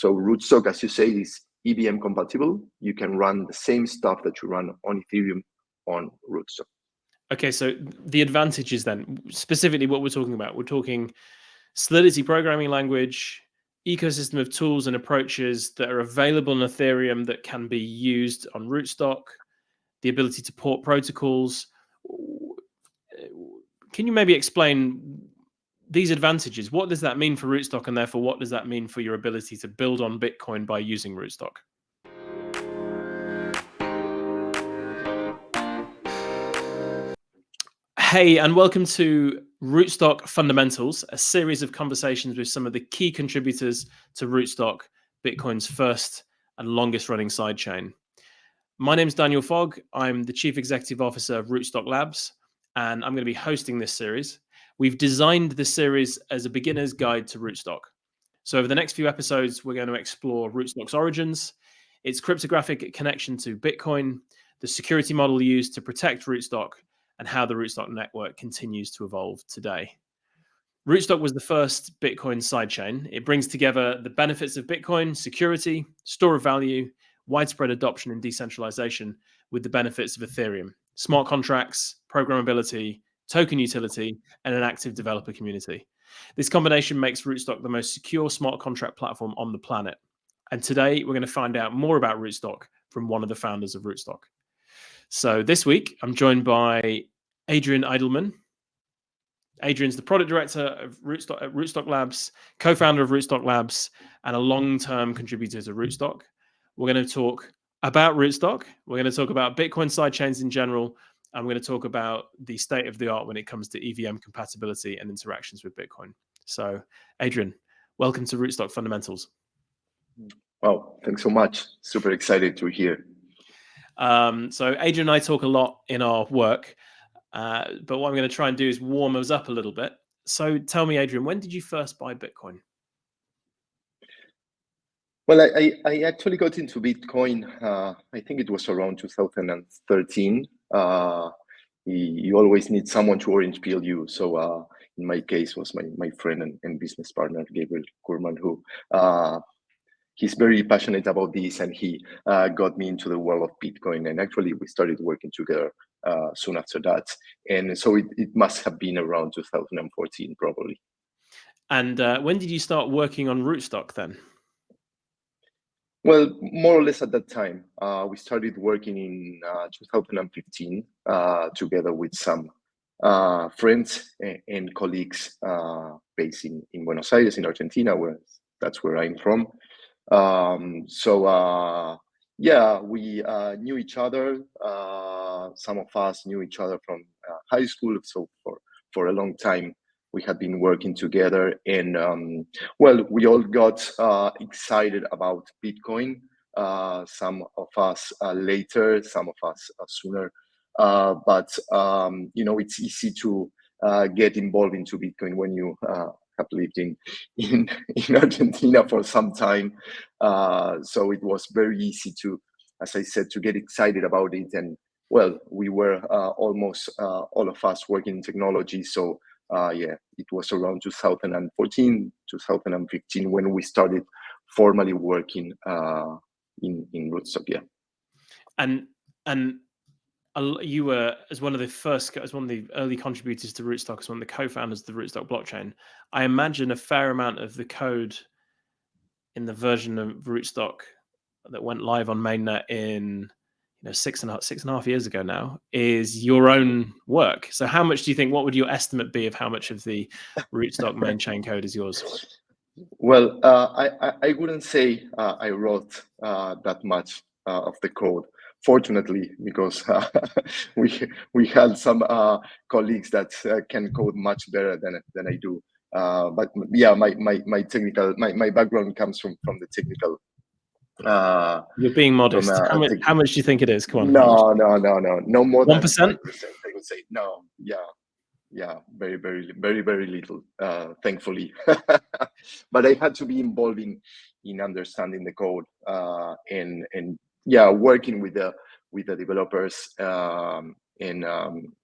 So Rootstock, as you say, is EVM compatible. You can run the same stuff that you run on Ethereum on Rootstock. Okay, so the advantages then, specifically what we're talking about, we're talking Solidity programming language, ecosystem of tools and approaches that are available on Ethereum that can be used on Rootstock, the ability to port protocols. Can you maybe explain these advantages? What does that mean for Rootstock, and therefore what does that mean for your ability to build on Bitcoin by using Rootstock? Hey, and welcome to Rootstock Fundamentals, a series of conversations with some of the key contributors to Rootstock, Bitcoin's first and longest running sidechain. My name is Daniel Fogg. I'm the Chief Executive Officer of RootstockLabs, and I'm going to be hosting this series. We've designed this series as a beginner's guide to Rootstock. So over the next few episodes, we're going to explore Rootstock's origins, its cryptographic connection to Bitcoin, the security model used to protect Rootstock, and how the Rootstock network continues to evolve today. Rootstock was the first Bitcoin sidechain. It brings together the benefits of Bitcoin, security, store of value, widespread adoption and decentralization with the benefits of Ethereum, smart contracts, programmability, token utility, and an active developer community. This combination makes Rootstock the most secure smart contract platform on the planet. And today we're going to find out more about Rootstock from one of the founders of Rootstock. So this week, I'm joined by Adrian Eidelman. Adrian's the product director of RootstockLabs, co-founder of RootstockLabs, and a long-term contributor to Rootstock. We're going to talk about Rootstock. We're going to talk about Bitcoin sidechains in general, and we're going to talk about the state of the art when it comes to EVM compatibility and interactions with Bitcoin. So, Adrian, welcome to Rootstock Fundamentals. Wow, thanks so much. Super excited to hear. So Adrian and I talk a lot in our work, but what I'm going to try and do is warm us up a little bit. So tell me, Adrian, when did you first buy Bitcoin? Well, I actually got into Bitcoin, I think it was around 2013. You always need someone to orange peel you. So in my case, was my friend and business partner, Gabriel Kurman, who he's very passionate about this, and he got me into the world of Bitcoin. And actually, we started working together soon after that. And so it must have been around 2014, probably. And when did you start working on Rootstock then? Well, more or less at that time. We started working in 2015 together with some friends and colleagues based in Buenos Aires, in Argentina, that's where I'm from. Yeah, we knew each other. Some of us knew each other from high school. So for a long time, we had been working together. And well, we all got excited about Bitcoin. Some of us later, some of us sooner. But you know, it's easy to get involved into Bitcoin when you have lived in Argentina for some time. So it was very easy to, as I said, to get excited about it. And well, we were almost all of us working in technology. So yeah, it was around 2014, 2015 when we started formally working in Rootstock. Yeah. And you were, as one of the early contributors to Rootstock, as one of the co-founders of the Rootstock blockchain, I imagine a fair amount of the code in the version of Rootstock that went live on mainnet in 6.5 years ago now is your own work. So how much do you think, what would your estimate be of how much of the Rootstock main chain code is yours? Well, I wouldn't say I wrote that much of the code, fortunately, because we had some colleagues that can code much better than I do. But yeah, my technical my background comes from the technical. You're being modest. How much do you think it is? Come on. No more than 1%. 5%. I would say no. Yeah, very little. Thankfully, but I had to be involved in understanding the code and yeah, working with the developers And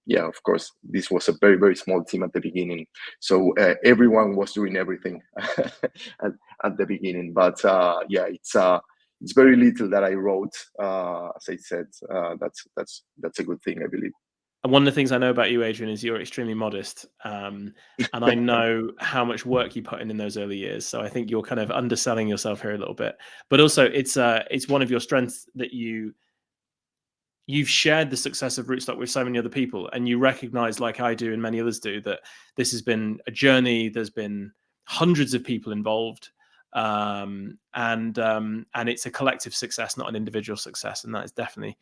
yeah, of course, this was a very, very small team at the beginning. So everyone was doing everything at the beginning. But yeah, it's very little that I wrote. As I said, that's a good thing, I believe. And one of the things I know about you, Adrian, is you're extremely modest. And I know how much work you put in those early years. So I think you're kind of underselling yourself here a little bit. But also, it's one of your strengths that you've shared the success of Rootstock with so many other people, and you recognize, like I do and many others do, that this has been a journey. There's been hundreds of people involved, and it's a collective success, not an individual success, and that's definitely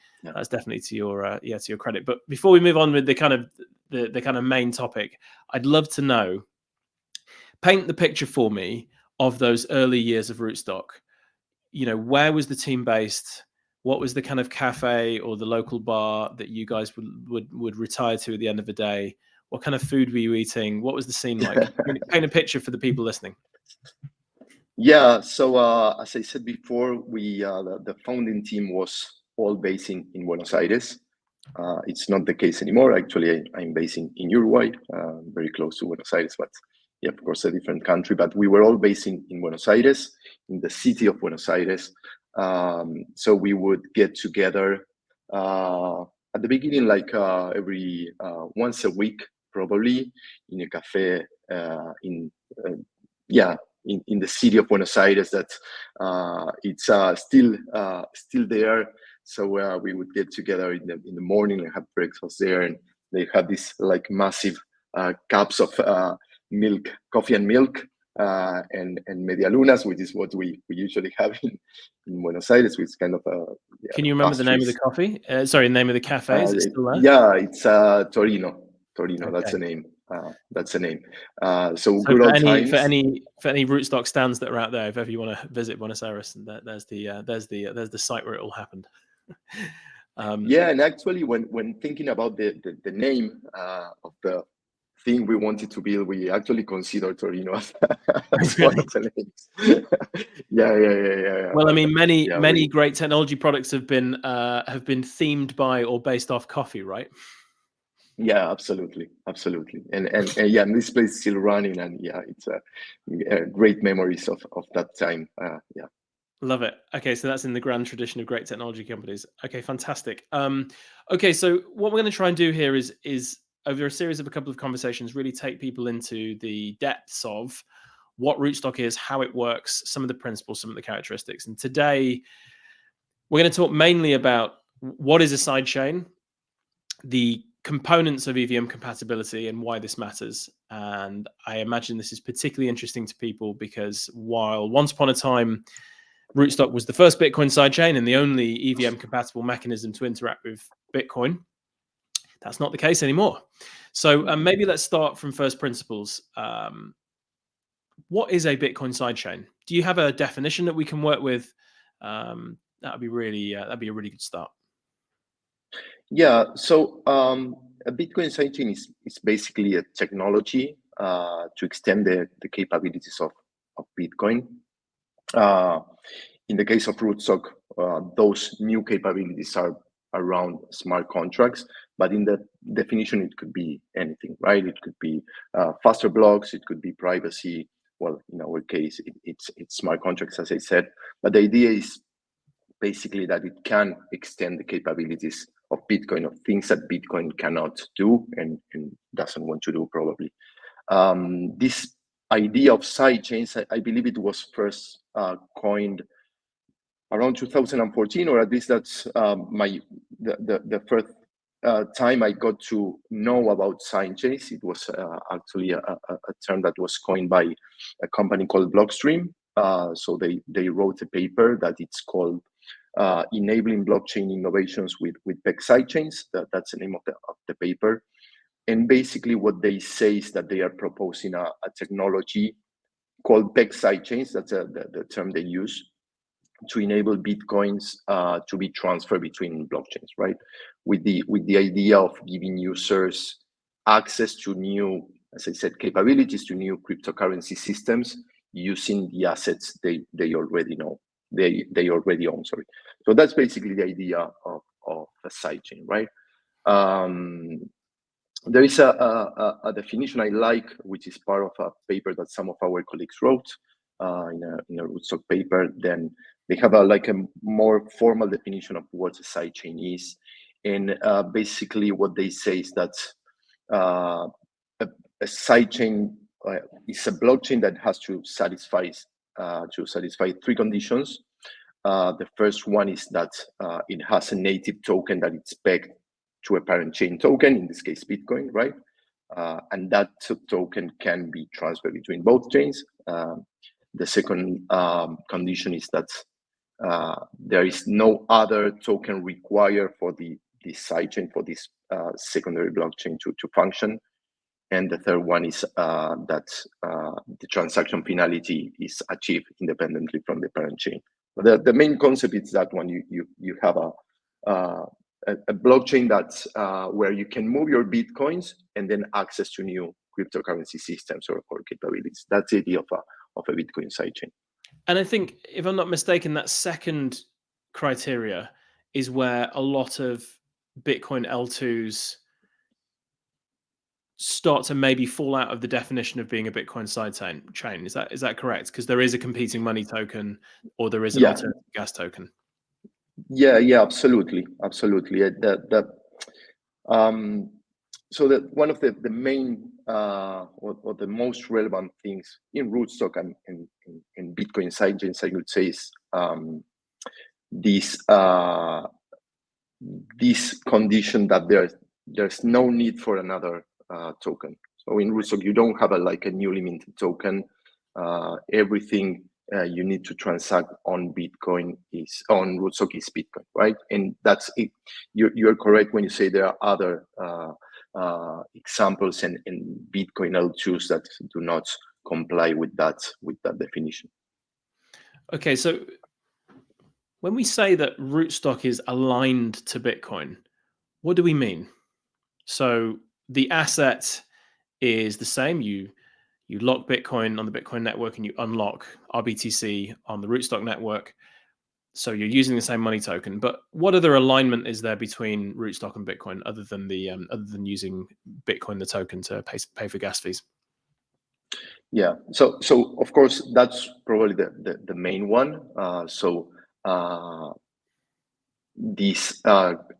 to your to your credit. But before we move on with the kind of main topic, I'd love to know, paint the picture for me of those early years of Rootstock. You know, where was the team based? What was the kind of cafe or the local bar that you guys would retire to at the end of the day? What kind of food were you eating? What was the scene like? Paint a picture for the people listening. Yeah, so as I said before, the founding team was all based in Buenos Aires. It's not the case anymore. Actually, I'm based in Uruguay, very close to Buenos Aires, but yeah, of course, a different country. But we were all based in Buenos Aires, in the city of Buenos Aires. So we would get together at the beginning, like every once a week, probably in a cafe in the city of Buenos Aires. That it's still there. So we would get together in the morning and have breakfast there, and they had this like massive cups of milk, coffee and milk, and medialunas, which is what we usually have in Buenos Aires, which is kind of Can you remember the name of the coffee? Sorry, the name of the cafe. Is it still there? Yeah, it's Torino. Okay. That's the name. That's the name. So for good old any times. for any Rootstock stands that are out there, if ever you want to visit Buenos Aires, there's the site where it all happened. Yeah, and actually, when thinking about the name of the thing we wanted to build, we actually considered Torino as one of the names. Yeah. Well, I mean, many great technology products have been themed by or based off coffee, right? Yeah, absolutely. And yeah, and this place is still running, and yeah, it's great memories of that time. Yeah. Love it. Okay, so that's in the grand tradition of great technology companies. Okay, fantastic. Okay, so what we're going to try and do here is over a series of a couple of conversations, really take people into the depths of what Rootstock is, how it works, some of the principles, some of the characteristics. And today, we're going to talk mainly about what is a sidechain, the components of EVM compatibility, and why this matters. And I imagine this is particularly interesting to people because while once upon a time, Rootstock was the first Bitcoin sidechain and the only EVM-compatible mechanism to interact with Bitcoin, that's not the case anymore. So maybe let's start from first principles. What is a Bitcoin sidechain? Do you have a definition that we can work with? That'd be a really good start. Yeah. So a Bitcoin sidechain is basically a technology to extend the capabilities of Bitcoin. In the case of Rootstock, those new capabilities are around smart contracts, but in the definition, it could be anything, right? It could be faster blocks, it could be privacy. Well, in our case, it's smart contracts, as I said. But the idea is basically that it can extend the capabilities of Bitcoin, of things that Bitcoin cannot do and doesn't want to do, probably. This idea of sidechains, I believe it was first coined around 2014, or at least that's the first time I got to know about sidechains. It was actually a term that was coined by a company called Blockstream. So they wrote a paper that it's called Enabling Blockchain Innovations with PEG Sidechains. That's the name of the paper. And basically what they say is that they are proposing a technology called PEG sidechains. That's the term they use to enable Bitcoins to be transferred between blockchains, right? With the idea of giving users access to new, as I said, capabilities to new cryptocurrency systems using the assets they already know, they already own, sorry. So that's basically the idea of a sidechain, right? There is a definition I like, which is part of a paper that some of our colleagues wrote in a Rootstock paper. Then they have a more formal definition of what a sidechain is, and basically what they say is that a sidechain is a blockchain that has to satisfy three conditions. The first one is that it has a native token that it's pegged to a parent chain token, in this case Bitcoin, right? And that token can be transferred between both chains. The second condition is that there is no other token required for this sidechain, for this secondary blockchain to function. And the third one is that the transaction finality is achieved independently from the parent chain. But the main concept is that when you have a blockchain that's where you can move your Bitcoins and then access to new cryptocurrency systems or capabilities. That's the idea of a Bitcoin sidechain. And I think, if I'm not mistaken, that second criteria is where a lot of Bitcoin L2s start to maybe fall out of the definition of being a Bitcoin sidechain. Is that correct? Because there is a competing money token, or there is an alternative gas token. Yeah, absolutely. So that one of the main or the most relevant things in Rootstock and in Bitcoin sidechains, I would say, is this condition that there's no need for another token. So in Rootstock, you don't have a newly minted token. Everything you need to transact on Bitcoin on Rootstock is Bitcoin, right? And that's it. You're correct when you say there are other examples in Bitcoin L2s that do not comply with that definition. Okay, so when we say that Rootstock is aligned to Bitcoin, what do we mean? So the asset is the same. You lock Bitcoin on the Bitcoin network and you unlock rBTC on the Rootstock network. So you're using the same money token. But what other alignment is there between Rootstock and Bitcoin other than using Bitcoin the token to pay for gas fees? Yeah. So of course that's probably the main one. This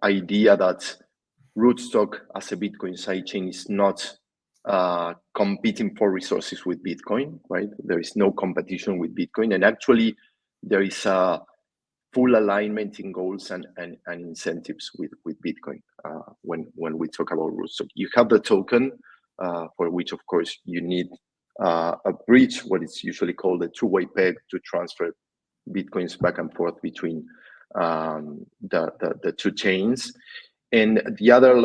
idea that Rootstock as a Bitcoin sidechain is not competing for resources with Bitcoin, right? There is no competition with Bitcoin, and actually there is a full alignment in goals and incentives with Bitcoin. When we talk about Rootstock, you have the token for which, of course, you need a bridge, what is usually called a two-way peg, to transfer Bitcoins back and forth between the two chains. And the other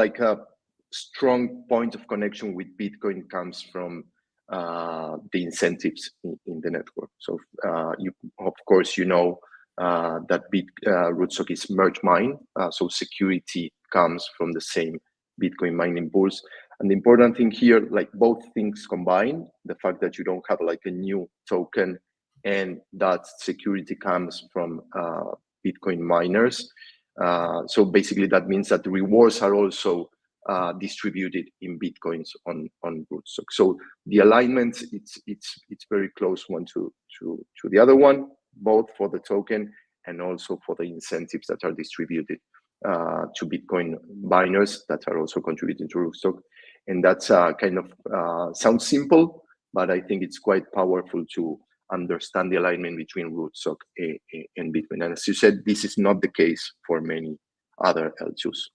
strong point of connection with Bitcoin comes from the incentives in the network. So you, of course, that Rootstock is merge mine, so security comes from the same Bitcoin mining pools. And the important thing here, both things combined, the fact that you don't have a new token and that security comes from Bitcoin miners. So basically that means that the rewards are also distributed in Bitcoins on Rootstock. So the alignment, it's very close one to the other one, both for the token and also for the incentives that are distributed to Bitcoin miners that are also contributing to Rootstock. And that's kind of sounds simple, but I think it's quite powerful to understand the alignment between Rootstock and Bitcoin. And as you said, this is not the case for many other L2s.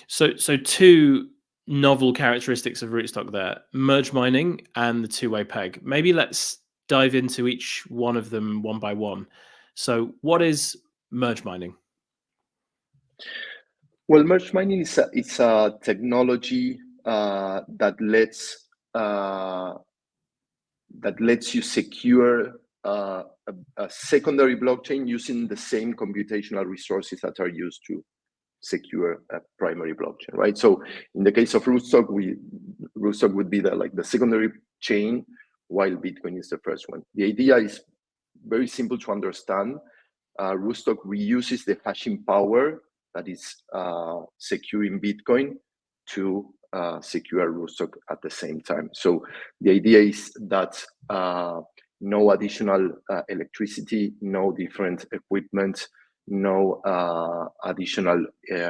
So two novel characteristics of Rootstock there: merge mining and the two-way peg. Maybe let's dive into each one of them one by one. So what is merge mining? Well, merge mining is a technology that lets you secure a secondary blockchain using the same computational resources that are used to secure a primary blockchain, right? So in the case of Rootstock, Rootstock would be the secondary chain, while Bitcoin is the first one. The idea is very simple to understand. Rootstock reuses the hashing power that is securing Bitcoin to secure Rootstock at the same time. So the idea is that no additional electricity, no different equipment, no additional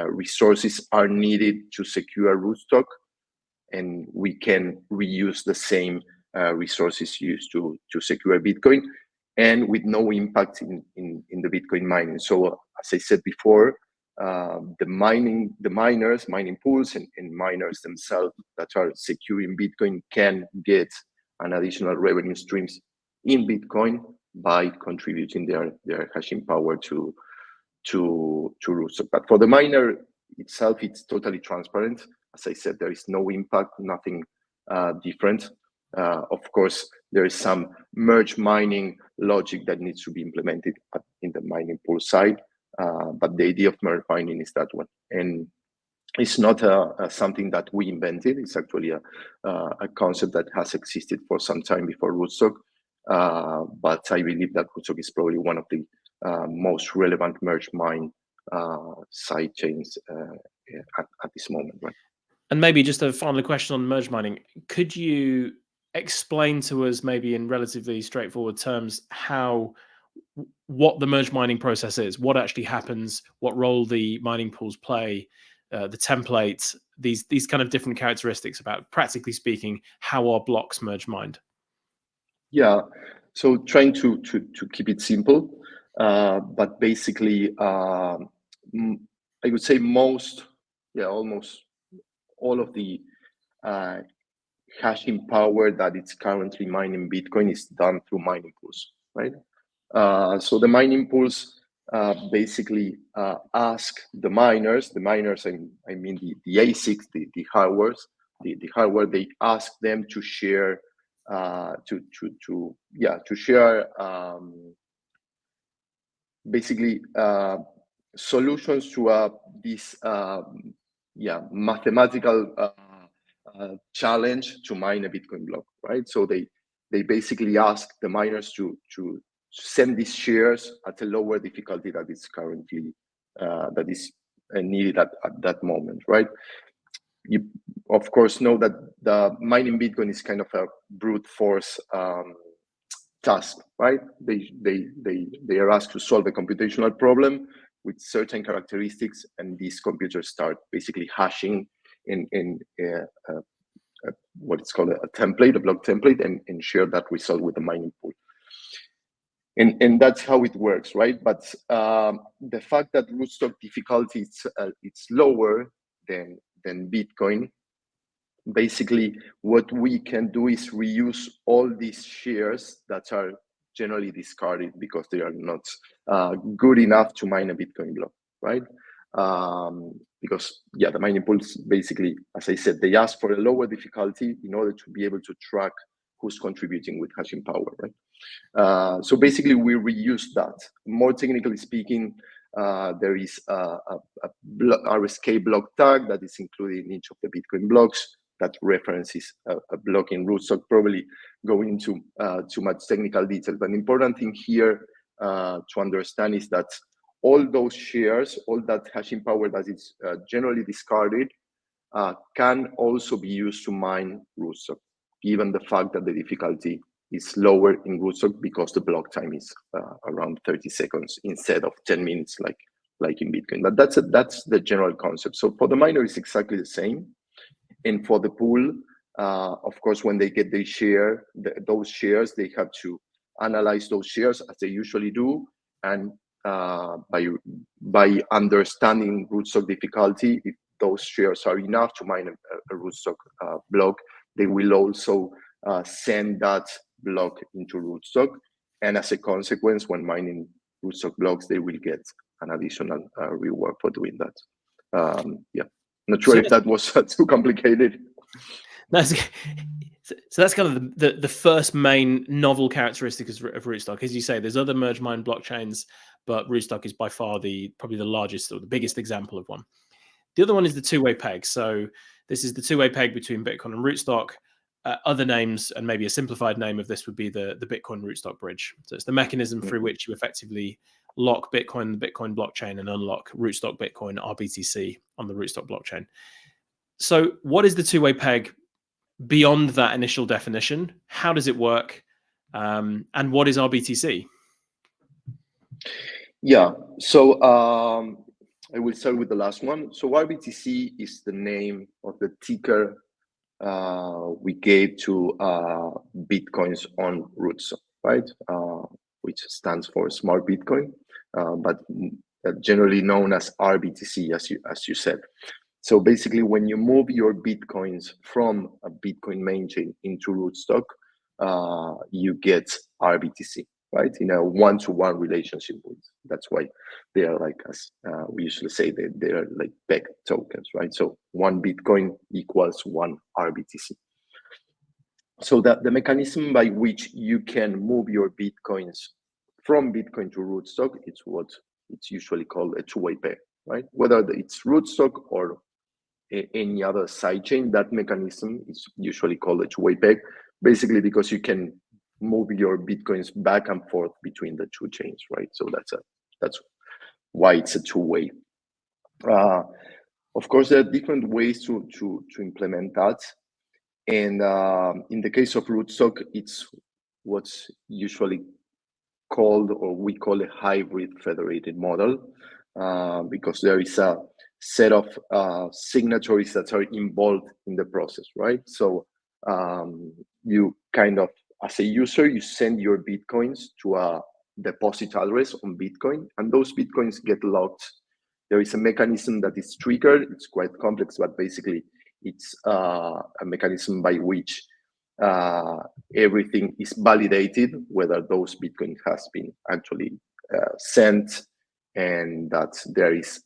resources are needed to secure Rootstock, and we can reuse the same resources used to secure Bitcoin, and with no impact in the Bitcoin mining. So as I said before, the mining pools and miners themselves that are securing Bitcoin can get an additional revenue streams in Bitcoin by contributing their hashing power to Rootstock. But for the miner itself, it's totally transparent. As I said, there is no impact, nothing different. Of course, there is some merge mining logic that needs to be implemented in the mining pool side, but the idea of merge mining is that one. And it's not something that we invented. It's actually a concept that has existed for some time before Rootstock. But I believe that Rootstock is probably one of the most relevant merge mine side chains at this moment, right? And maybe just a final question on merge mining. Could you explain to us, maybe in relatively straightforward terms, what the merge mining process is, what actually happens, what role the mining pools play, the template, these kind of different characteristics about, practically speaking, how are blocks merge mined? Yeah, so trying to keep it simple, but basically, I would say almost all of the hashing power that it's currently mining Bitcoin is done through mining pools, right? So the mining pools basically ask the miners, I mean the ASICs, the hardware, they ask them to share basically solutions to this mathematical challenge to mine a Bitcoin block, right? So they basically ask the miners to send these shares at a lower difficulty that is currently that is needed at that moment, right? You of course know that the mining Bitcoin is kind of a brute force task, right? They are asked to solve a computational problem with certain characteristics, and these computers start basically hashing in what is called a template, a block template, and share that result with the mining pool. And that's how it works, right? But the fact that Rootstock difficulty it's lower than Bitcoin, basically what we can do is reuse all these shares that are generally discarded because they are not good enough to mine a Bitcoin block, right? Because the mining pools basically, as I said, they ask for a lower difficulty in order to be able to track who's contributing with hashing power, right? So basically we reuse that. More technically speaking, there is a RSK block tag that is included in each of the Bitcoin blocks that references a block in Rootstock. Probably going into too much technical detail, but the important thing here to understand is that all those shares, all that hashing power that is generally discarded, can also be used to mine Rootstock, given the fact that the difficulty is lower in Rootstock because the block time is around 30 seconds instead of 10 minutes like in Bitcoin. But that's the general concept. So for the miner, it's exactly the same. And for the pool, of course, when they get their share, those shares, they have to analyze those shares as they usually do. And by understanding Rootstock difficulty, if those shares are enough to mine a Rootstock block, they will also send that block into Rootstock. And as a consequence, when mining Rootstock blocks, they will get an additional reward for doing that. Not sure if that was too complicated. So that's kind of the first main novel characteristic of Rootstock. As you say, there's other merge mine blockchains, but Rootstock is by far probably the largest or the biggest example of one. The other one is the two-way peg. So this is the two-way peg between Bitcoin and Rootstock. other names, and maybe a simplified name of this would be the Bitcoin Rootstock bridge. So it's the mechanism through which you effectively lock Bitcoin, the Bitcoin blockchain, and unlock Rootstock Bitcoin, rBTC, on the Rootstock blockchain. So what is the two-way peg beyond that initial definition? How does it work? And what is rBTC? Yeah, so I will start with the last one. So rBTC is the name of the ticker we gave to Bitcoins on Rootstock, right? Which stands for Smart Bitcoin, but generally known as rBTC, as you said. So basically, when you move your Bitcoins from a Bitcoin main chain into Rootstock, you get rBTC, right? In a one-to-one relationship with. That's why they are like, as we usually say, they are like peg tokens, right? So one Bitcoin equals one rBTC. So that the mechanism by which you can move your Bitcoins from Bitcoin to Rootstock, it's what it's usually called a two-way peg, right? Whether it's Rootstock or any other sidechain, that mechanism is usually called a two-way peg, basically because you can move your Bitcoins back and forth between the two chains, right? So that's why it's a two-way. Of course, there are different ways to implement that. And in the case of Rootstock, it's what's usually called, or we call, a hybrid federated model, because there is a set of signatories that are involved in the process, right? So you kind of, as a user, you send your Bitcoins to a deposit address on Bitcoin, and those Bitcoins get locked. There is a mechanism that is triggered. It's quite complex, but basically it's a mechanism by which everything is validated, whether those Bitcoin has been actually sent, and that there is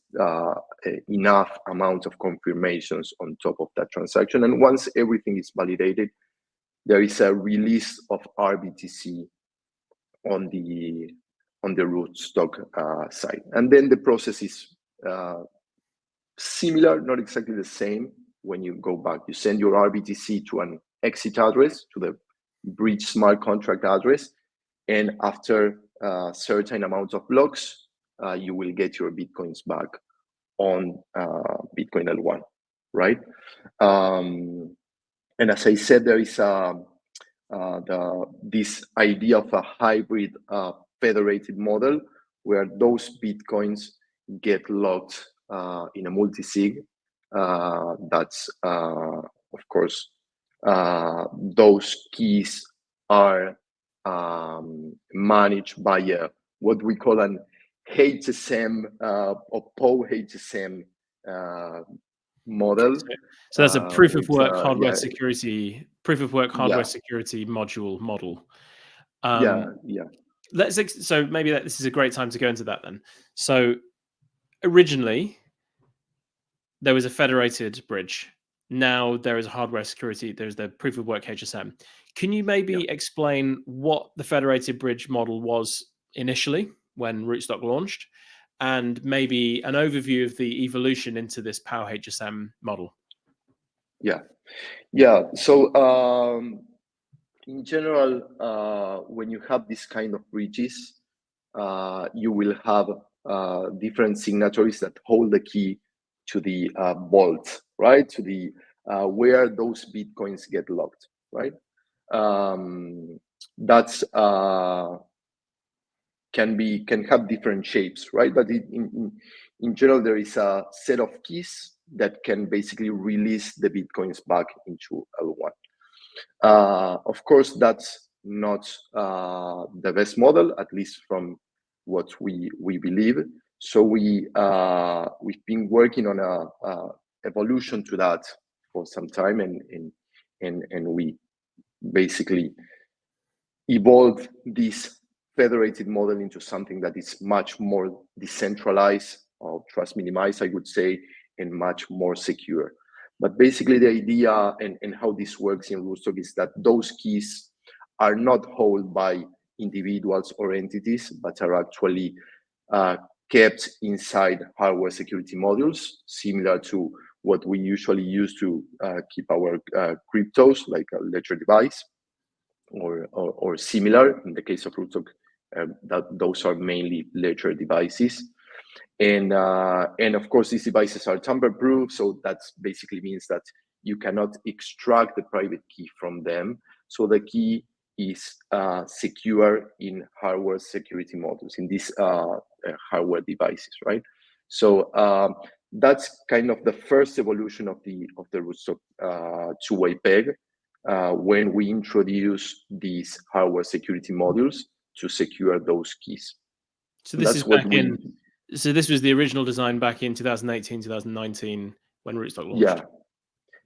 enough amount of confirmations on top of that transaction. And once everything is validated, there is a release of rBTC on the Rootstock side. And then the process is similar, not exactly the same. When you go back, you send your rBTC to an exit address, to the bridge smart contract address, and after a certain amount of blocks, you will get your Bitcoins back on Bitcoin L1, right? And as I said, there is this idea of a hybrid federated model where those Bitcoins get locked in a multi-sig. That's, of course, those keys are managed by what we call an HSM or POW HSM model. So that's a proof of work hardware security, security model. So maybe this is a great time to go into that then. So originally there was a federated bridge. Now there is a hardware security. There's the proof of work HSM. Can you maybe explain what the federated bridge model was initially when Rootstock launched, and maybe an overview of the evolution into this POW HSM model? Yeah. So in general, when you have this kind of bridges, you will have different signatories that hold the key to the vault, right? To the where those Bitcoins get locked, right? That's can have different shapes, right? But in general, there is a set of keys that can basically release the Bitcoins back into L1. Of course, that's not the best model, at least from what we believe. So we've been working on a evolution to that for some time, and we basically evolved this federated model into something that is much more decentralized, or trust minimized, I would say, and much more secure. But basically, the idea and how this works in Rootstock is that those keys are not held by individuals or entities, but are actually kept inside hardware security modules, similar to what we usually use to keep our cryptos, like a ledger device or similar. In the case of Rootstock, those are mainly ledger devices. And of course, these devices are tamper-proof, so that basically means that you cannot extract the private key from them. So the key is secure in hardware security modules, in these hardware devices, right? So that's kind of the first evolution of the Rootstock two-way PEG, when we introduce these hardware security modules to secure those keys. So this is back in. So this was the original design back in 2018, 2019 when Rootstock launched.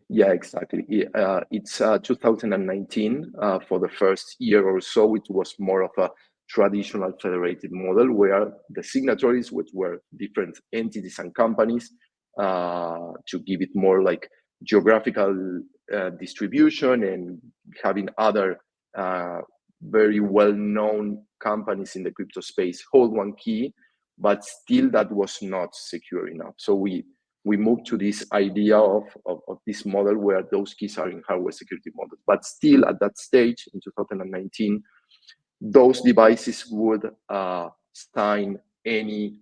Yeah, exactly. It's 2019. For the first year or so, it was more of a traditional federated model where the signatories, which were different entities and companies, to give it more like geographical distribution, and having other very well-known companies in the crypto space hold one key, but still that was not secure enough. So we moved to this idea of this model where those keys are in hardware security models. But still at that stage in 2019, those devices would sign any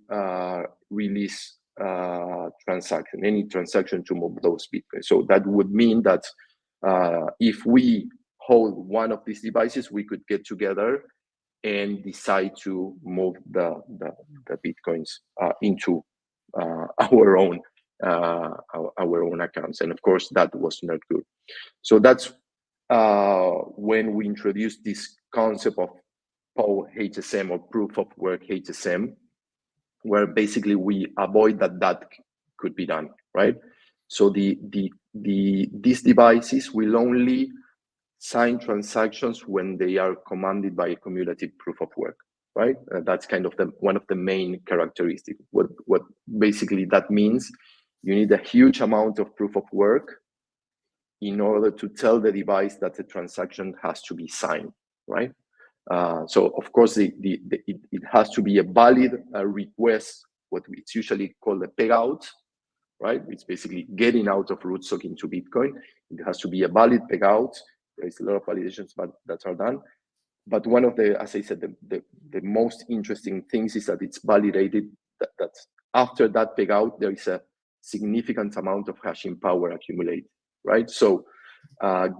release transaction, any transaction to move those Bitcoin. So that would mean that if we hold one of these devices, we could get together and decide to move the Bitcoins into our own accounts. And of course, that was not good. So that's when we introduced this concept of POW HSM, or proof of work HSM, where basically we avoid that could be done, right? So these devices will only sign transactions when they are commanded by a cumulative proof of work, right? That's kind of one of the main characteristics. What basically that means, you need a huge amount of proof of work in order to tell the device that the transaction has to be signed, right? So of course, it has to be a valid request, what it's usually called a peg out, right? It's basically getting out of Rootstock into Bitcoin. It has to be a valid peg out. There's a lot of validations, but that are done. But one of the, as I said, the most interesting things is that it's validated that after that peg out, there is a significant amount of hashing power accumulated, right? So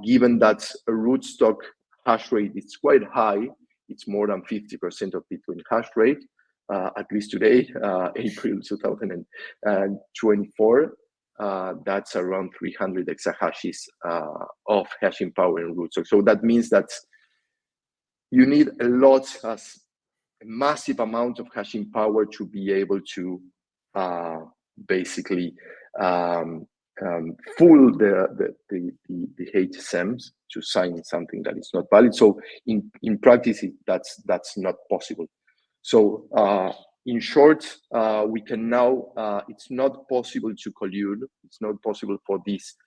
given that a Rootstock hash rate is quite high, it's more than 50% of Bitcoin hash rate, at least today, April 2024, that's around 300 exahashes of hashing power in Rootstock. So that means that you need a massive amount of hashing power to be able to basically fool the HSMs to sign something that is not valid. So in practice, that's not possible. So in short, we can now, it's not possible to collude. It's not possible for these,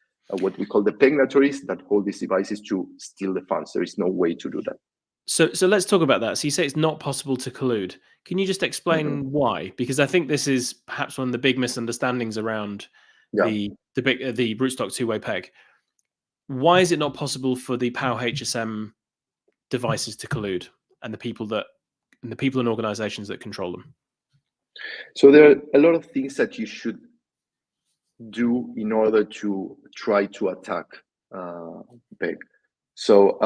what we call the pegnatories that hold these devices, to steal the funds. There is no way to do that. So let's talk about that. So you say it's not possible to collude. Can you just explain why? Because I think this is perhaps one of the big misunderstandings around the Rootstock two-way peg. Why is it not possible for the POW HSM devices to collude, and the people and organizations that control them? So there are a lot of things that you should do in order to try to attack peg. So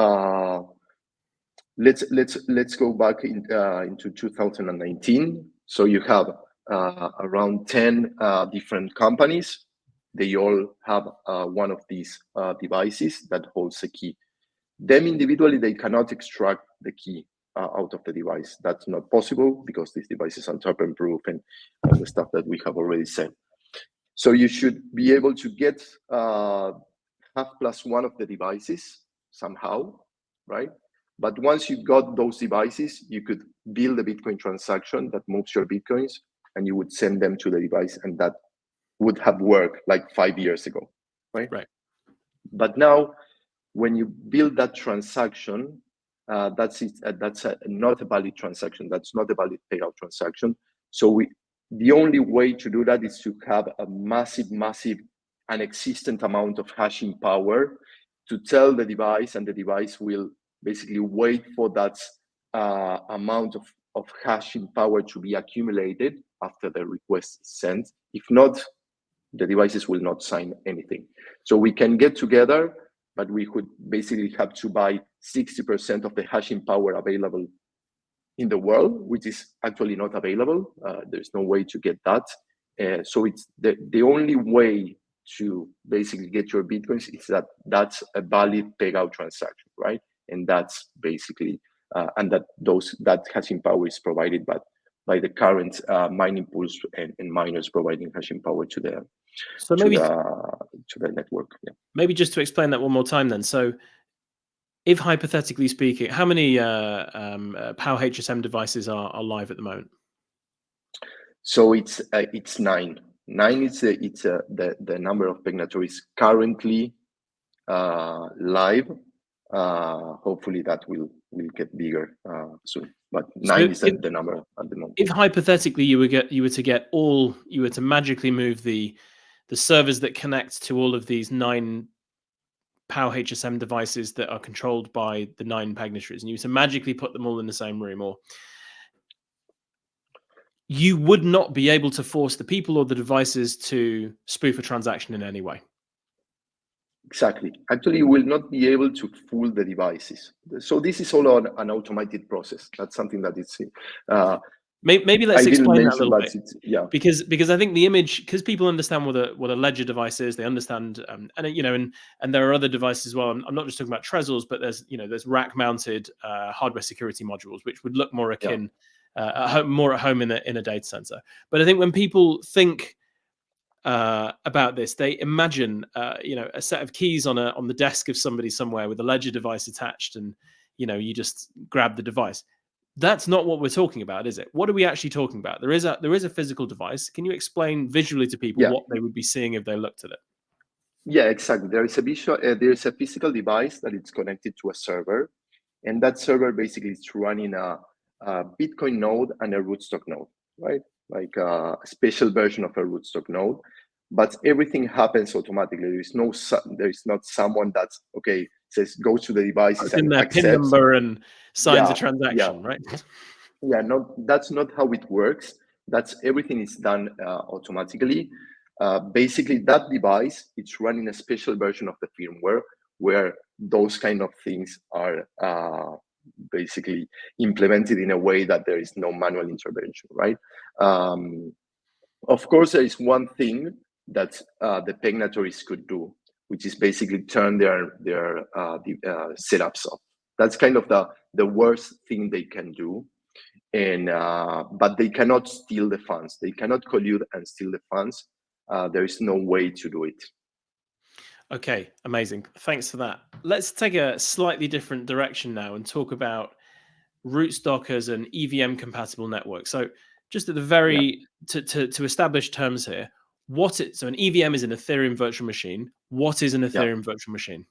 let's go back into 2019. So you have around 10 different companies. They all have one of these devices that holds a key. Them individually, they cannot extract the key out of the device. That's not possible because these devices are tamper-proof and all the stuff that we have already said. So you should be able to get half plus one of the devices somehow, right? But once you got those devices, you could build a Bitcoin transaction that moves your Bitcoins, and you would send them to the device, and that would have worked like 5 years ago, right? Right. But now, when you build that transaction, that's not a valid transaction. That's not a valid payout transaction. So the only way to do that is to have a massive an existent amount of hashing power to tell the device, and the device will basically wait for that amount of hashing power to be accumulated after the request is sent. If not, the devices will not sign anything. So we can get together, but we would basically have to buy 60% of the hashing power available in the world, which is actually not available. There's no way to get that. So it's the only way to basically get your Bitcoins is that's a valid payout transaction, right? And that's basically, and that hashing power is provided by the current mining pools and miners providing hashing power to the network. Yeah. Maybe just to explain that one more time then. So if hypothetically speaking, how many POW HSM devices are live at the moment? So it's 9. 9 is the number of pegnatories currently live. Hopefully that will get bigger soon. But 9 is the number at the moment. If hypothetically you were to magically move the servers that connect to all of these 9 POW HSM devices that are controlled by the 9 pegnatories, and you were to magically put them all in the same room, or you would not be able to force the people or the devices to spoof a transaction in any way. Exactly. Actually, you will not be able to fool the devices. So this is all an automated process. That's something that it's. Maybe let's explain that a little bit. Yeah. Because I think the image, because people understand what a ledger device is, they understand, and there are other devices as well. I'm not just talking about Trezors, but there's rack-mounted hardware security modules, which would look more akin, more at home in a data center. But I think when people think about this, they imagine a set of keys on the desk of somebody somewhere with a ledger device attached, and you just grab the device. That's not what we're talking about, is it? What are we actually talking about? There is a physical device. Can you explain visually to people what they would be seeing if they looked at it? Yeah, exactly. There is a physical device that is connected to a server, and that server basically is running a Bitcoin node and a Rootstock node, right? Like a special version of a Rootstock node, but everything happens automatically. There is not someone that's says goes to the devices and accepts PIN number and signs a transaction, right? Yeah, no, that's not how it works. Everything is done automatically. Basically, that device, it's running a special version of the firmware where those kind of things are basically implemented in a way that there is no manual intervention, right? Of course, there is one thing that the pegnatories could do, which is basically turn their setups off. That's kind of the worst thing they can do. And but they cannot steal the funds. They cannot collude and steal the funds. There is no way to do it. Okay, amazing. Thanks for that. Let's take a slightly different direction now and talk about Rootstock as an EVM-compatible network. So, just at the very to establish terms here, so an EVM is an Ethereum virtual machine. What is an Ethereum virtual machine?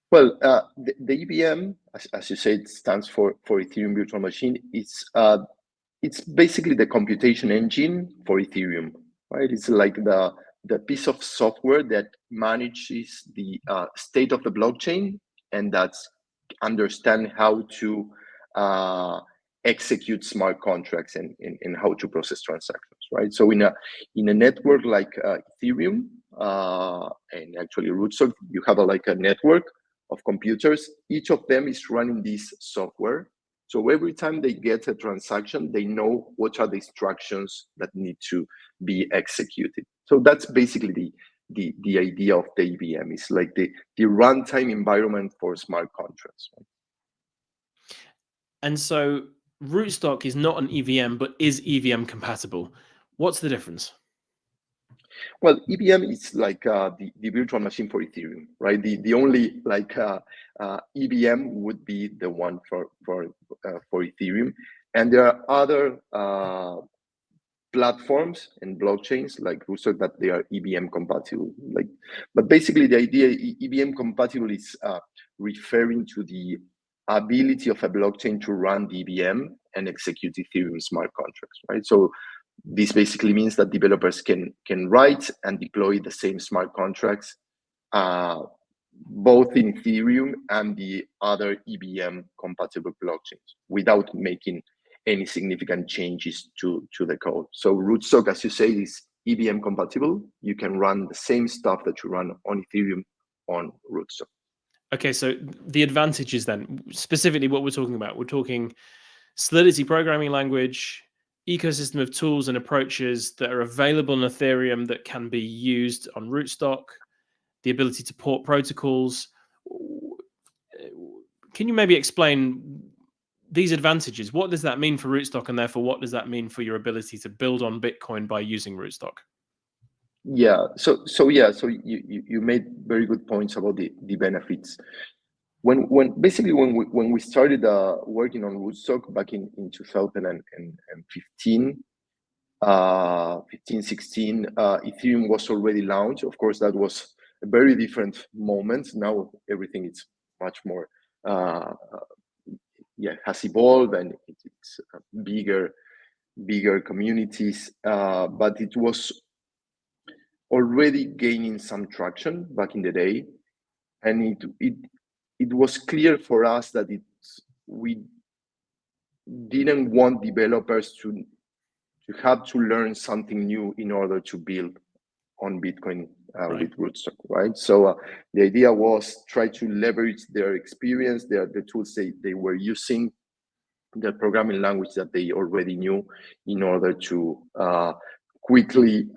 Well, the EVM, as you said, stands for Ethereum Virtual Machine. It's basically the computation engine for Ethereum, right? It's like the piece of software that manages the state of the blockchain and that's understand how to execute smart contracts and how to process transactions, right? So in a network like Ethereum and actually Rootstock, you have a network of computers. Each of them is running this software. So every time they get a transaction, they know what are the instructions that need to be executed. So that's basically the idea of the EVM. It's like the runtime environment for smart contracts. Right? And so Rootstock is not an EVM, but is EVM compatible. What's the difference? Well, EVM is like the virtual machine for Ethereum, right? The only EVM would be the one for Ethereum, and there are other platforms and blockchains like Rootstock that they are EVM compatible. But basically the idea EVM compatible is referring to the ability of a blockchain to run the EVM and execute Ethereum smart contracts, right? So This basically means that developers can write and deploy the same smart contracts, both in Ethereum and the other EVM-compatible blockchains, without making any significant changes to the code. So Rootstock, as you say, is EVM compatible. You can run the same stuff that you run on Ethereum on Rootstock. Okay, so the advantages then, specifically what we're talking about, we're talking Solidity programming language, ecosystem of tools and approaches that are available in Ethereum that can be used on Rootstock, the ability to port protocols. Can you maybe explain these advantages? What does that mean for Rootstock, and therefore what does that mean for your ability to build on Bitcoin by using Rootstock? Yeah, so you made very good points about the benefits. When we started working on Rootstock back in 2015, 16, Ethereum was already launched. Of course, that was a very different moment. Now everything is much more, has evolved, and it's bigger communities. But it was already gaining some traction back in the day, and it was clear for us that we didn't want developers to have to learn something new in order to build on Bitcoin with Rootstock, right? So the idea was try to leverage their experience, the tools they were using, the programming language that they already knew, in order to quickly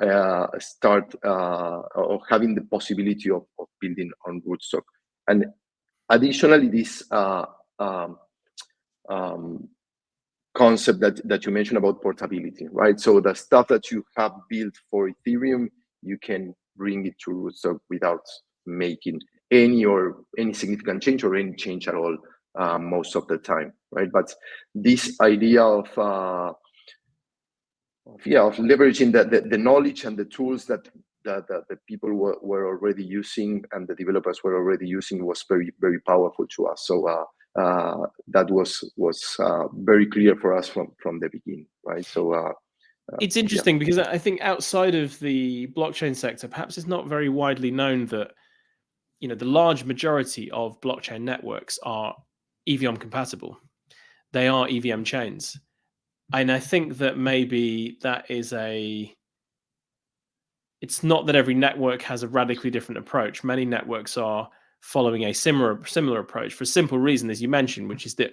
start or having the possibility of building on Rootstock. And additionally, this concept that you mentioned about portability, right? So the stuff that you have built for Ethereum, you can bring it to Rootstock without making any significant change or any change at all most of the time, right? But this idea of leveraging the knowledge and the tools that the people were already using and the developers were already using was very, very powerful to us. So that was very clear for us from the beginning, right? So it's interesting because I think outside of the blockchain sector, perhaps it's not very widely known that the large majority of blockchain networks are EVM compatible. They are EVM chains. And I think that maybe that is it's not that every network has a radically different approach. Many networks are following a similar approach for a simple reason, as you mentioned, which is that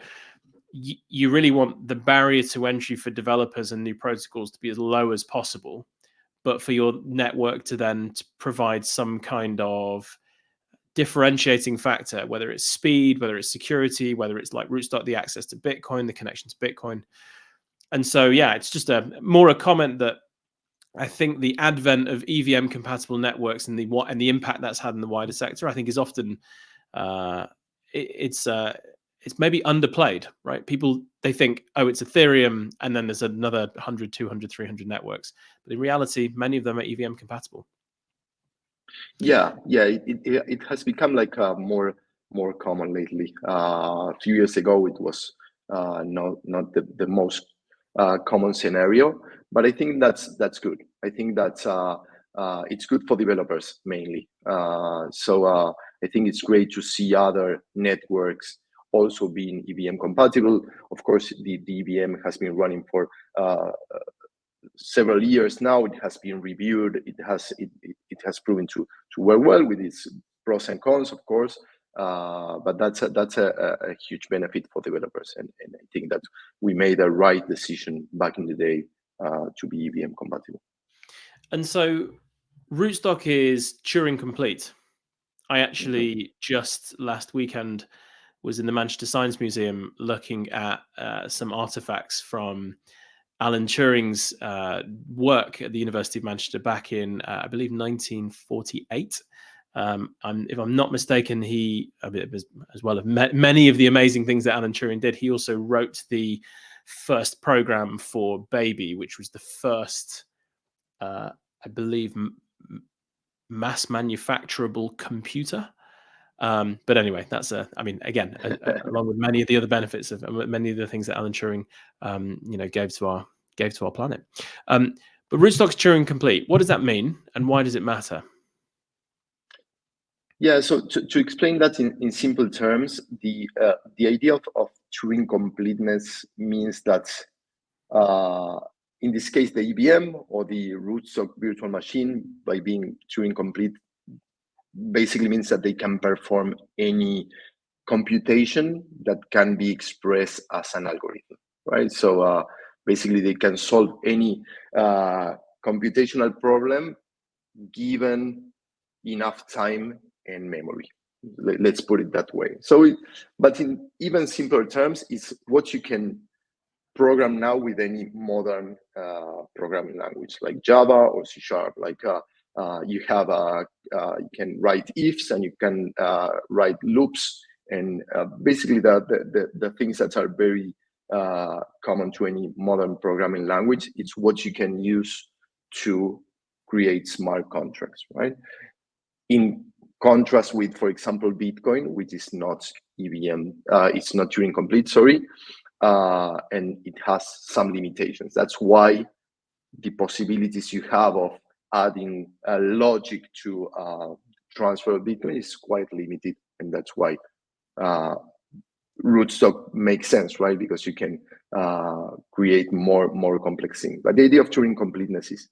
you really want the barrier to entry for developers and new protocols to be as low as possible, but for your network to then provide some kind of differentiating factor, whether it's speed, whether it's security, whether it's like Rootstock, the access to Bitcoin, the connection to Bitcoin. And so, it's just a comment that I think the advent of EVM compatible networks and the impact that's had in the wider sector, I think, is often it's maybe underplayed, right? People, they think, oh, it's Ethereum, and then there's another 100, 200, 300 networks. But in reality, many of them are EVM compatible. It has become like more common lately. A few years ago, it was not the most common scenario, but I think that's good. I think that's it's good for developers mainly. So I think it's great to see other networks also being EVM compatible. Of course, the EVM has been running for several years now. It has been reviewed. It has proven to work well with its pros and cons, of course. But that's a huge benefit for developers, and I think that we made a right decision back in the day to be EVM compatible. And so Rootstock is Turing-complete. I actually just last weekend was in the Manchester Science Museum looking at some artifacts from Alan Turing's work at the University of Manchester back in, I believe, 1948. If I'm not mistaken, he, as well as many of the amazing things that Alan Turing did, he also wrote the first program for Baby, which was the first, I believe, mass manufacturable computer. But anyway, that's along with many of the other benefits of many of the things that Alan Turing, gave to gave to our planet. But Rootstock's Turing-complete. What does that mean, and why does it matter? Yeah, so to explain that in simple terms, the idea of Turing completeness means that in this case, the EVM or the Rootstock virtual machine, by being Turing complete, basically means that they can perform any computation that can be expressed as an algorithm, right? So basically, they can solve any computational problem given enough time and memory. Let's put it that way. So, but in even simpler terms, it's what you can program now with any modern programming language like Java or C#. Like you have you can write ifs and you can write loops, and basically the things that are very common to any modern programming language. It's what you can use to create smart contracts, right? In contrast with, for example, Bitcoin, which is not EVM, it's not Turing complete, sorry, and it has some limitations. That's why the possibilities you have of adding logic to transfer of Bitcoin is quite limited, and that's why Rootstock makes sense, right? Because you can create more complex things. But the idea of Turing completeness is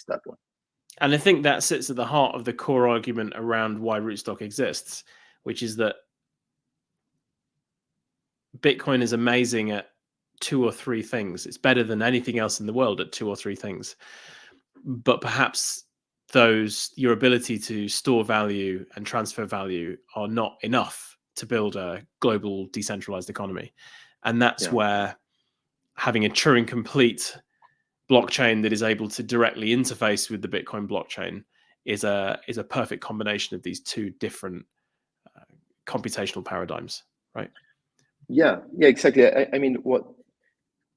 that one. And I think that sits at the heart of the core argument around why Rootstock exists, which is that Bitcoin is amazing at 2 or 3 things. It's better than anything else in the world at 2 or 3 things. But perhaps your ability to store value and transfer value are not enough to build a global decentralized economy. And that's where having a Turing complete blockchain that is able to directly interface with the Bitcoin blockchain is a perfect combination of these 2 different computational paradigms, right? Yeah, exactly. I mean, what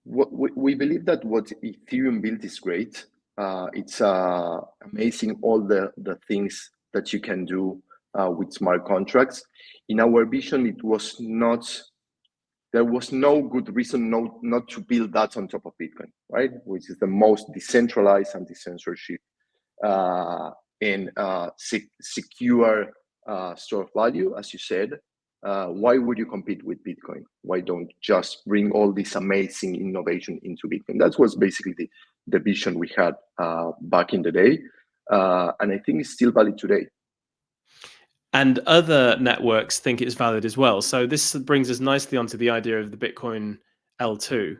we believe that what Ethereum built is great. It's amazing, all the things that you can do with smart contracts. In our vision, it was not. There was no good reason not to build that on top of Bitcoin, right? Which is the most decentralized, anti-censorship, and secure store of value, as you said. Why would you compete with Bitcoin? Why don't just bring all this amazing innovation into Bitcoin? That was basically the vision we had back in the day, and I think it's still valid today. And other networks think it's valid as well. So this brings us nicely onto the idea of the Bitcoin L2.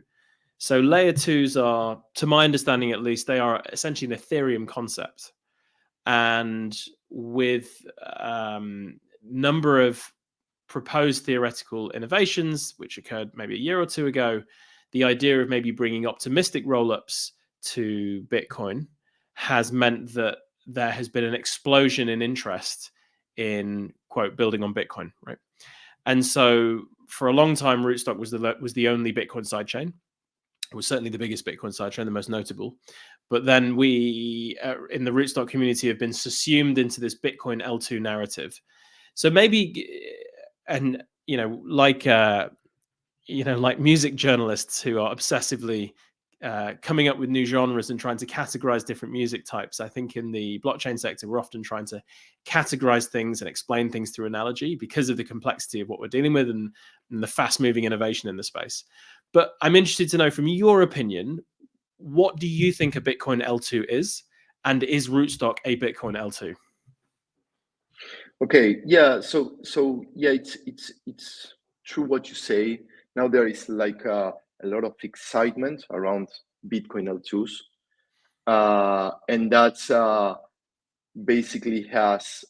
So layer 2s are, to my understanding at least, they are essentially an Ethereum concept. And with number of proposed theoretical innovations, which occurred maybe a year or 2 ago, the idea of maybe bringing optimistic rollups to Bitcoin has meant that there has been an explosion in interest in, quote, building on Bitcoin, right? And so for a long time, Rootstock was the only Bitcoin sidechain. It was certainly the biggest Bitcoin sidechain, the most notable. But then we, in the Rootstock community, have been subsumed into this Bitcoin L2 narrative. So maybe, and like music journalists who are obsessively coming up with new genres and trying to categorize different music types. I think in the blockchain sector, we're often trying to categorize things and explain things through analogy because of the complexity of what we're dealing with and the fast-moving innovation in the space. But I'm interested to know, from your opinion, what do you think a Bitcoin L2 is? And is Rootstock a Bitcoin L2? Okay, yeah, so yeah, it's true what you say. Now there is like a lot of excitement around Bitcoin L2s, and that's basically has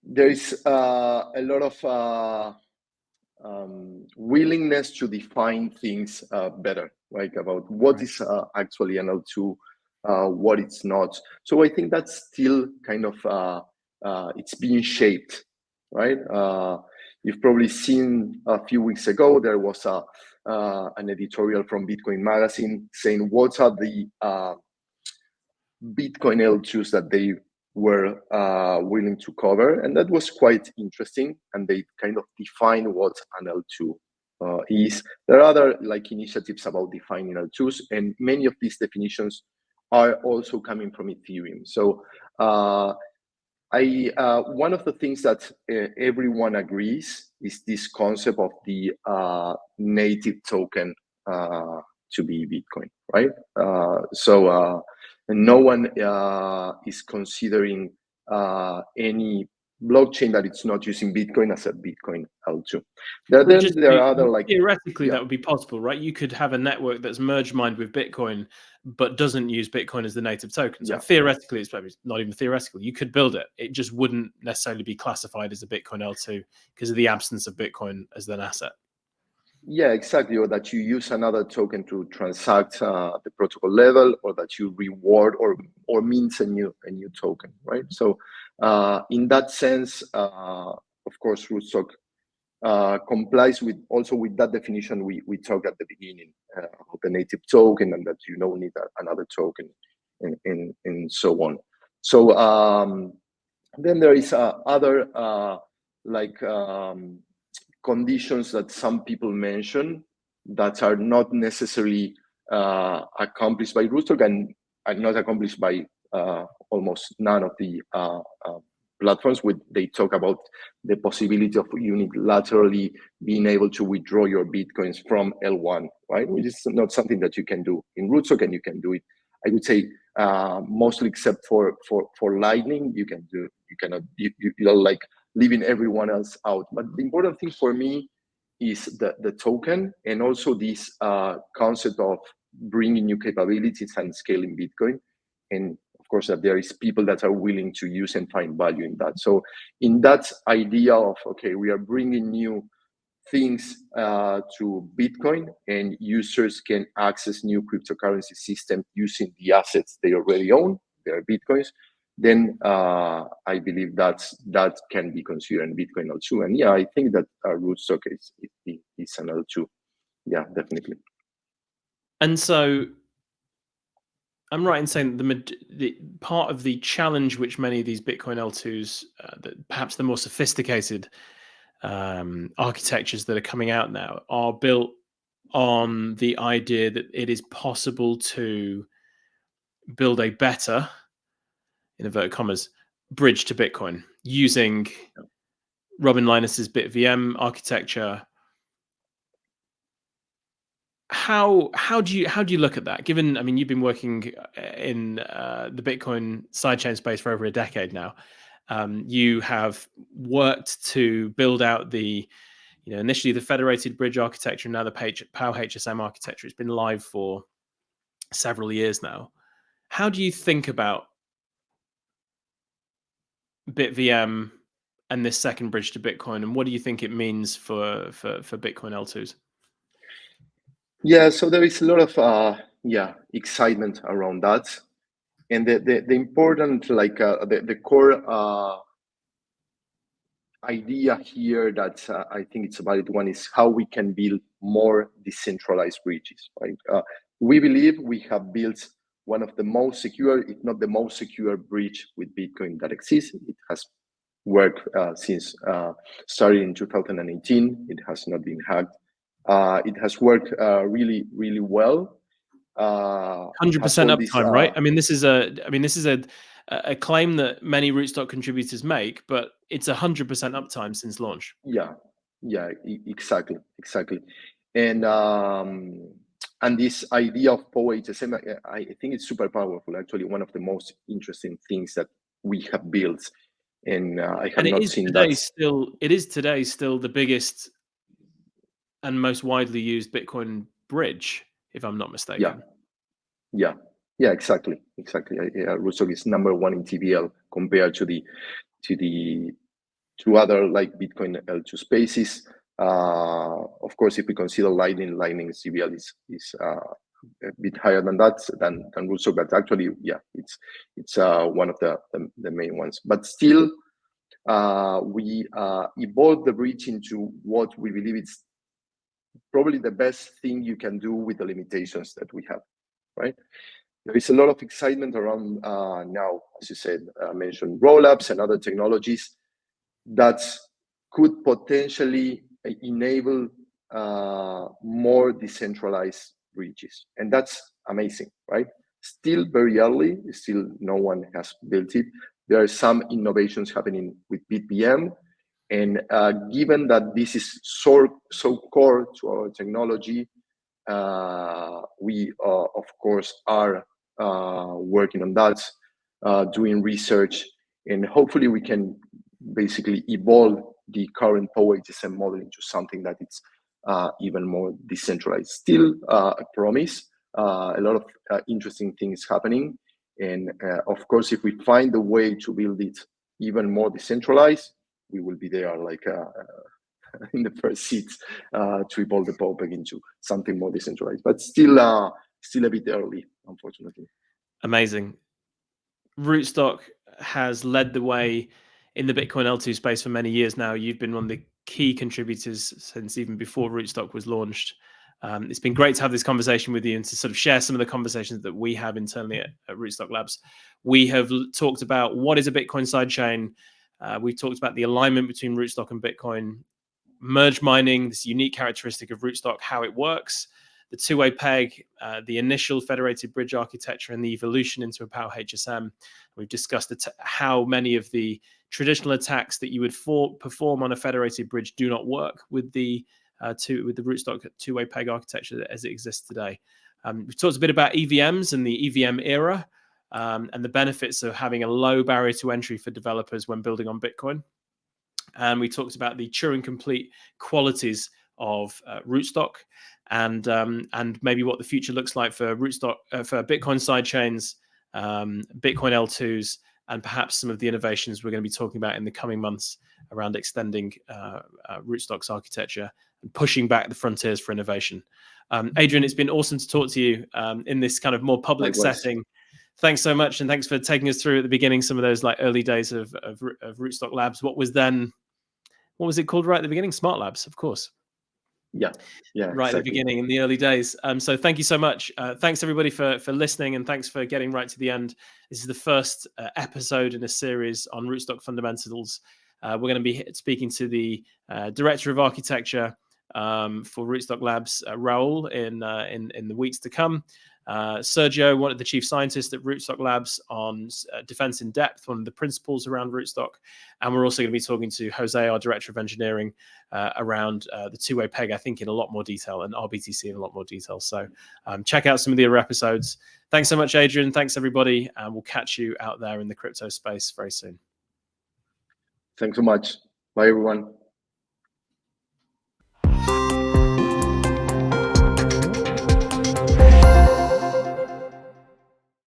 there is a lot of willingness to define things better, like about what is actually an L2, what it's not. So I think that's still kind of it's being shaped, right? You've probably seen a few weeks ago there was an editorial from Bitcoin Magazine saying what are the Bitcoin L2s that they were willing to cover, and that was quite interesting. And they kind of define what an L2 is. There are other like initiatives about defining L2s, and many of these definitions are also coming from Ethereum. So one of the things that everyone agrees is this concept of the native token to be Bitcoin, right? And no one is considering any blockchain that it's not using Bitcoin as a Bitcoin L2. There are other like theoretically that would be possible, right? You could have a network that's merge mined with Bitcoin, but doesn't use Bitcoin as the native token. So theoretically, it's probably not even theoretical. You could build it. It just wouldn't necessarily be classified as a Bitcoin L2 because of the absence of Bitcoin as an asset. Yeah, exactly. Or that you use another token to transact the protocol level, or that you reward or mints a new token, right? So in that sense, of course, Rootstock complies with that definition we talked at the beginning of the native token, and that you don't need another token, and so on. So then there is other conditions that some people mention that are not necessarily accomplished by Rootstock, and are not accomplished by almost none of the platforms. They talk about the possibility of unilaterally being able to withdraw your Bitcoins from L1, right? Which is not something that you can do in Rootstock, and you can do it, I would say, mostly except for Lightning. You cannot like leaving everyone else out. But the important thing for me is the token, and also this concept of bringing new capabilities and scaling Bitcoin. And of course, that there is people that are willing to use and find value in that. So in that idea of, okay, we are bringing new things to Bitcoin, and users can access new cryptocurrency system using the assets they already own, their Bitcoins, then I believe that can be considered Bitcoin L2. And yeah, I think that Rootstock is an L2. Yeah, definitely. And so I'm right in saying the part of the challenge which many of these Bitcoin L2s, perhaps the more sophisticated architectures that are coming out now, are built on the idea that it is possible to build a better, in inverted commas, bridge to Bitcoin using Robin Linus's BitVM architecture. How do you look at that? Given, I mean, you've been working in the Bitcoin sidechain space for over a decade now. You have worked to build out the, initially the federated bridge architecture, and now the POW HSM architecture. It's been live for several years now. How do you think about BitVM and this second bridge to Bitcoin, and what do you think it means for Bitcoin L2s? Yeah, so there is a lot of excitement around that, and the important the core idea here that I think it's a valid one is how we can build more decentralized bridges. Right? We believe we have built one of the most secure, if not the most secure, bridge with Bitcoin that exists. It has worked since started in 2018. It has not been hacked. It has worked really, really well. 100% uptime, right? I mean, this is a claim that many Rootstock contributors make, but it's 100% uptime since launch. Yeah, exactly. And this idea of POW HSM, I think it's super powerful. Actually, one of the most interesting things that we have built, and I have not seen that. It is today still the biggest and most widely used Bitcoin bridge, if I'm not mistaken. Yeah, exactly. Rootstock is number one in TVL compared to other like Bitcoin L2 spaces. Of course, if we consider Lightning TVL is a bit higher than that than Rootstock, but actually, yeah, it's one of the main ones. But still, we evolved the bridge into what we believe is probably the best thing you can do with the limitations that we have, right? There is a lot of excitement around now, as you said, mentioned rollups and other technologies that could potentially enable more decentralized bridges, and that's amazing, right? Still very early, still no one has built it. There are some innovations happening with BitVM, and given that this is so core to our technology, we of course are working on that, doing research, and hopefully we can basically evolve the current POW HSM model into something that it's even more decentralized. Still a promise, a lot of interesting things happening. And of course, if we find a way to build it even more decentralized, we will be there like in the first seats to evolve the POW into something more decentralized, but still a bit early, unfortunately. Amazing. Rootstock has led the way in the Bitcoin L2 space for many years now. You've been one of the key contributors since even before Rootstock was launched. It's been great to have this conversation with you and to sort of share some of the conversations that we have internally at RootstockLabs. We have talked about what is a Bitcoin sidechain. We've talked about the alignment between Rootstock and Bitcoin, merge mining, this unique characteristic of Rootstock, how it works, the two-way peg, the initial federated bridge architecture, and the evolution into a POW HSM. We've discussed how many of the traditional attacks that you would perform on a federated bridge do not work with the Rootstock two-way peg architecture as it exists today. We've talked a bit about EVMs and the EVM era, and the benefits of having a low barrier to entry for developers when building on Bitcoin. And we talked about the Turing-complete qualities of Rootstock, and maybe what the future looks like for Rootstock, for Bitcoin sidechains, Bitcoin L2s, and perhaps some of the innovations we're going to be talking about in the coming months around extending Rootstock's architecture and pushing back the frontiers for innovation. Adrian, it's been awesome to talk to you in this kind of more public setting. Thanks so much, and thanks for taking us through at the beginning some of those like early days of Rootstock Labs. What was it called right at the beginning? Smart Labs, of course. Yeah, right exactly. At the beginning in the early days. So thank you so much. Thanks everybody for listening, and thanks for getting right to the end. This is the first episode in a series on Rootstock fundamentals. We're going to be speaking to the director of architecture for RootstockLabs, Raul, in the weeks to come. Sergio, one of the chief scientists at RootstockLabs, on defense in depth, one of the principles around Rootstock. And we're also going to be talking to Jose, our director of engineering, around the two-way peg, I think, in a lot more detail, and rBTC in a lot more detail. So check out some of the other episodes. Thanks so much, Adrian. Thanks, everybody. And we'll catch you out there in the crypto space very soon. Thanks so much. Bye, everyone.